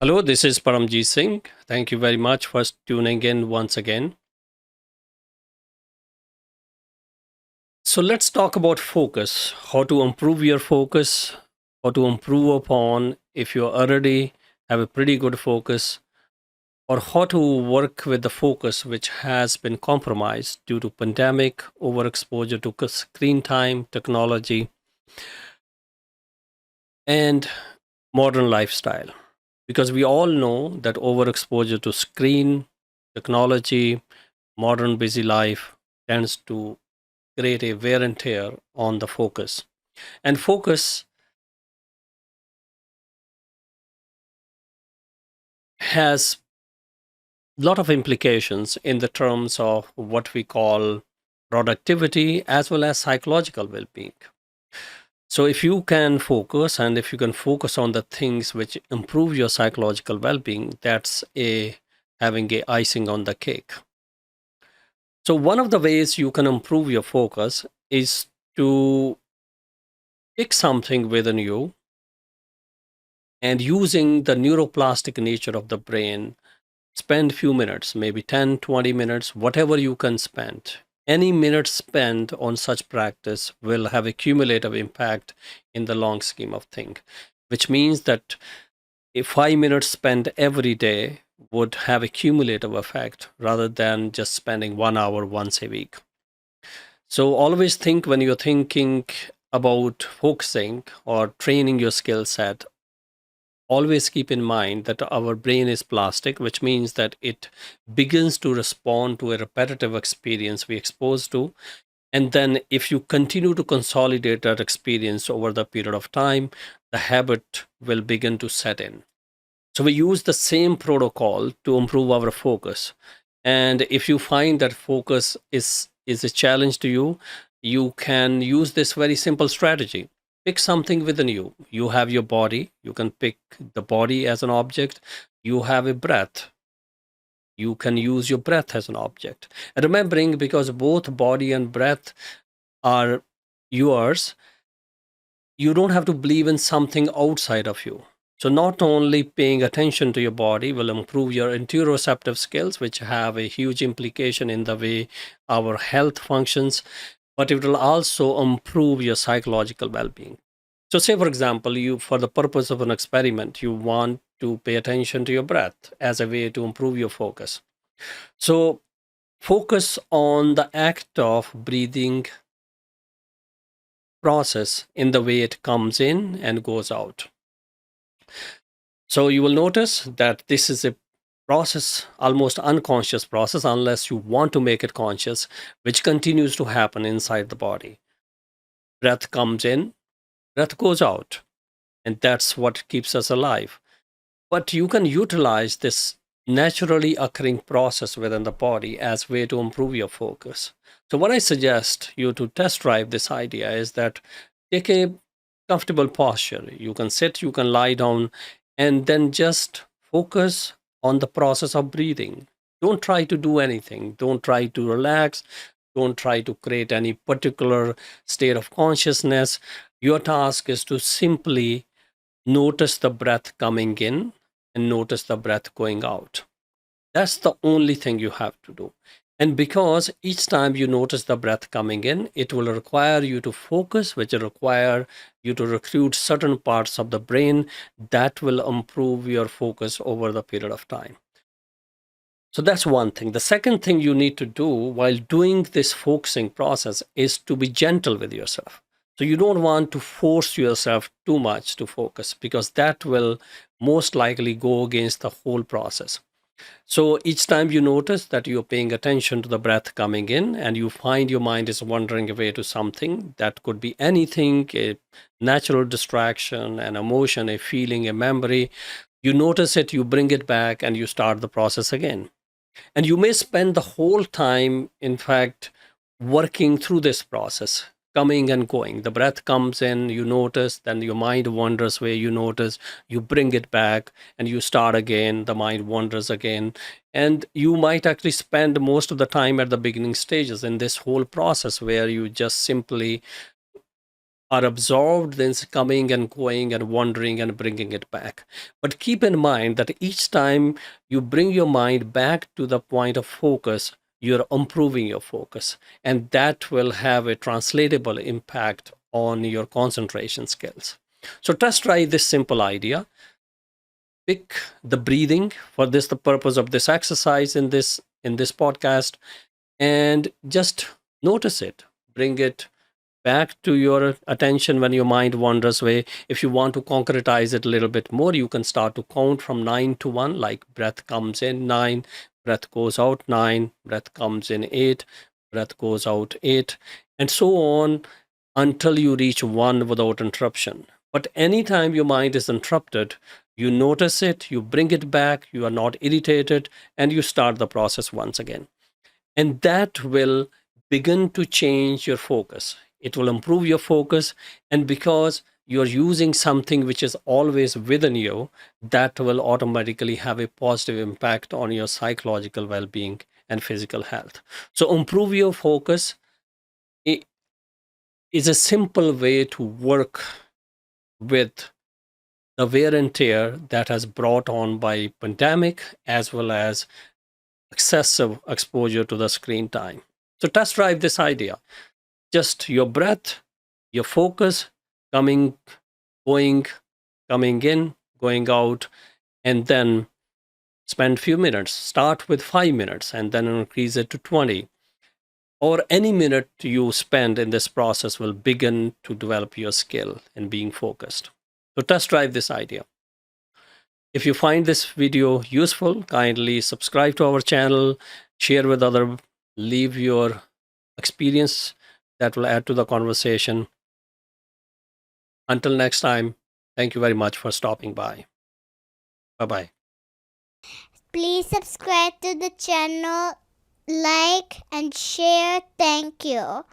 Hello, this is Paramjit Singh. Thank you very much for tuning in once again. So, let's talk about focus, how to improve your focus, how to improve upon if you already have a pretty good focus, or how to work with the focus which has been compromised due to pandemic, overexposure to screen time, technology, and modern lifestyle. Because we all know that overexposure to screen, technology, modern busy life tends to create a wear and tear on the focus. And focus has a lot of implications in the terms of what we call productivity as well as psychological well being. So, if you can focus and if you can focus on the things which improve your psychological well being, that's a having a icing on the cake. So, one of the ways you can improve your focus is to pick something within you and using the neuroplastic nature of the brain, spend few minutes, maybe 10, 20 minutes, whatever you can spend. Any minute spent on such practice will have a cumulative impact in the long scheme of things, which means that a 5 minutes spent every day would have a cumulative effect rather than just spending 1 hour once a week. So always think when you're thinking about focusing or training your skill set, always keep in mind that our brain is plastic, which means that it begins to respond to a repetitive experience we expose to. And then, if you continue to consolidate that experience over the period of time, the habit will begin to set in. So, we use the same protocol to improve our focus. And if you find that focus is a challenge to you, you can use this very simple strategy. Pick something within you. You have your body. You can pick the body as an object. You have a breath. You can use your breath as an object. And remembering, because both body and breath are yours, you don't have to believe in something outside of you. So, not only paying attention to your body will improve your interoceptive skills, which have a huge implication in the way our health functions, but it will also improve your psychological well being. So, say for example, you, for the purpose of an experiment, you want to pay attention to your breath as a way to improve your focus. So, focus on the act of breathing process in the way it comes in and goes out. So you will notice that this is a process, almost unconscious process, unless you want to make it conscious, which continues to happen inside the body. Breath comes in, breath goes out, and that's what keeps us alive. But you can utilize this naturally occurring process within the body as way to improve your focus. So what I suggest you to test drive this idea is that take a comfortable posture. You can sit, you can lie down, and then just focus on the process of breathing. Don't try to do anything. Don't try to relax. Don't try to create any particular state of consciousness. Your task is to simply notice the breath coming in and notice the breath going out. That's the only thing you have to do. And because each time you notice the breath coming in, it will require you to focus, which will require you to recruit certain parts of the brain that will improve your focus over the period of time. So that's one thing. The second thing you need to do while doing this focusing process is to be gentle with yourself. So you don't want to force yourself too much to focus because that will most likely go against the whole process. So each time you notice that you're paying attention to the breath coming in and you find your mind is wandering away to something, that could be anything, a natural distraction, an emotion, a feeling, a memory. You notice it, you bring it back, and you start the process again. And you may spend the whole time, in fact, working through this process, coming and going. The breath comes in, you notice, then your mind wanders where you notice, you bring it back, and you start again. The mind wanders again. And you might actually spend most of the time at the beginning stages in this whole process where you just simply are absorbed, then it's coming and going and wandering and bringing it back. But keep in mind that each time you bring your mind back to the point of focus, you're improving your focus, and that will have a translatable impact on your concentration skills. So test try this simple idea. Pick the breathing for this, the purpose of this exercise in this podcast, and just notice it. Bring it back to your attention when your mind wanders away. If you want to concretize it a little bit more, you can start to count from 9 to 1, like breath comes in 9, breath goes out 9, breath comes in 8, breath goes out 8, and so on until you reach 1 without interruption. But anytime your mind is interrupted, you notice it, you bring it back, you are not irritated, and you start the process once again. And that will begin to change your focus. It will improve your focus. And because you're using something which is always within you, that will automatically have a positive impact on your psychological well being and physical health. So, improve your focus is a simple way to work with the wear and tear that has brought on by pandemic as well as excessive exposure to the screen time. So test drive this idea. Just your breath, your focus, coming, going, coming in, going out, and then spend few minutes. Start with 5 minutes and then increase it to 20. Or any minute you spend in this process will begin to develop your skill in being focused. So test drive this idea. If you find this video useful, kindly subscribe to our channel, share with others, leave your experience that will add to the conversation. Until next time, thank you very much for stopping by. Bye bye. Please subscribe to the channel, like and share. Thank you.